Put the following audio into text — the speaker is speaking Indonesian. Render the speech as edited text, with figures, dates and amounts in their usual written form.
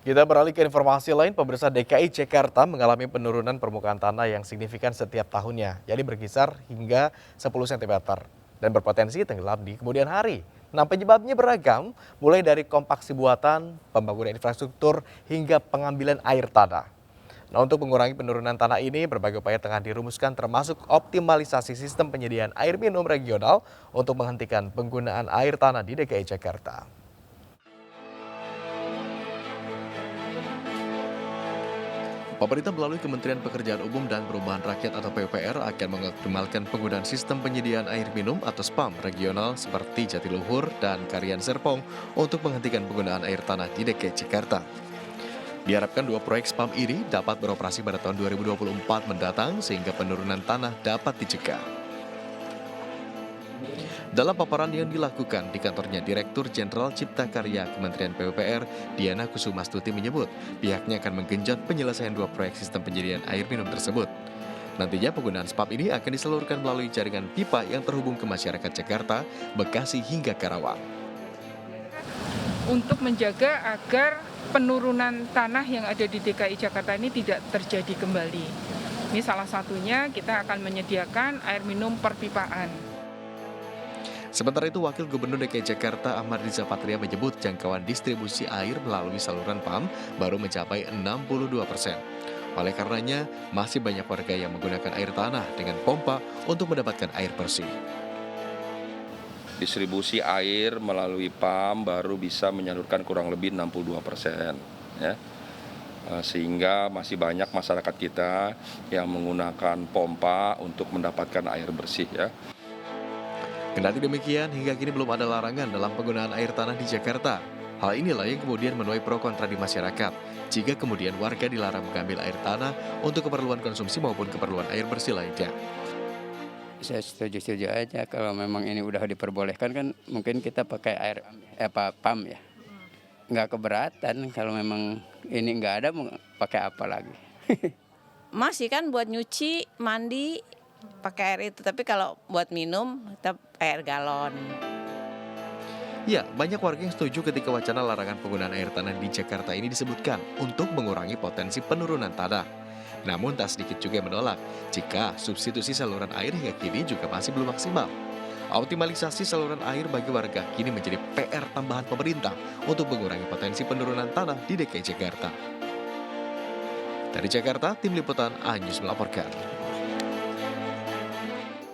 Kita beralih ke informasi lain, pemirsa. DKI Jakarta mengalami penurunan permukaan tanah yang signifikan setiap tahunnya, jadi berkisar hingga 10 cm dan berpotensi tenggelam di kemudian hari. Nah, penyebabnya beragam, mulai dari kompaksi buatan, pembangunan infrastruktur, hingga pengambilan air tanah. Nah, untuk mengurangi penurunan tanah ini, berbagai upaya tengah dirumuskan termasuk optimalisasi sistem penyediaan air minum regional untuk menghentikan penggunaan air tanah di DKI Jakarta. Pemerintah melalui Kementerian Pekerjaan Umum dan Perumahan Rakyat atau PUPR akan mengoptimalkan penggunaan sistem penyediaan air minum atau SPAM regional seperti Jatiluhur dan Karian Serpong untuk menghentikan penggunaan air tanah di DKI Jakarta. Diharapkan dua proyek SPAM ini dapat beroperasi pada tahun 2024 mendatang sehingga penurunan tanah dapat dicegah. Dalam paparan yang dilakukan di kantornya Direktur Jenderal Cipta Karya Kementerian PUPR, Diana Kusumastuti menyebut pihaknya akan menggenjot penyelesaian dua proyek sistem penyediaan air minum tersebut. Nantinya penggunaan SPAM ini akan disalurkan melalui jaringan pipa yang terhubung ke masyarakat Jakarta, Bekasi hingga Karawang. Untuk menjaga agar penurunan tanah yang ada di DKI Jakarta ini tidak terjadi kembali. Ini salah satunya kita akan menyediakan air minum perpipaan. Sementara itu, Wakil Gubernur DKI Jakarta Ahmad Riza Patria menyebut jangkauan distribusi air melalui saluran PAM baru mencapai 62%. Oleh karenanya, masih banyak warga yang menggunakan air tanah dengan pompa untuk mendapatkan air bersih. Distribusi air melalui PAM baru bisa menyalurkan kurang lebih 62%. Ya. Sehingga masih banyak masyarakat kita yang menggunakan pompa untuk mendapatkan air bersih. Ya. Kendati demikian, hingga kini belum ada larangan dalam penggunaan air tanah di Jakarta. Hal inilah yang kemudian menuai pro kontra di masyarakat. Jika kemudian warga dilarang mengambil air tanah untuk keperluan konsumsi maupun keperluan air bersih lainnya. Saya setuju aja kalau memang ini udah diperbolehkan kan mungkin kita pakai air PAM ya. Nggak keberatan kalau memang ini nggak ada mau pakai apa lagi. Masih kan buat nyuci, mandi, pakai air itu. Tapi kalau buat minum tetap air galon. Ya, banyak warga yang setuju ketika wacana larangan penggunaan air tanah di Jakarta ini disebutkan untuk mengurangi potensi penurunan tanah. Namun tak sedikit juga yang menolak jika substitusi saluran air hingga kini juga masih belum maksimal. Optimalisasi saluran air bagi warga kini menjadi PR tambahan pemerintah untuk mengurangi potensi penurunan tanah di DKI Jakarta. Dari Jakarta, Tim Liputan A News melaporkan.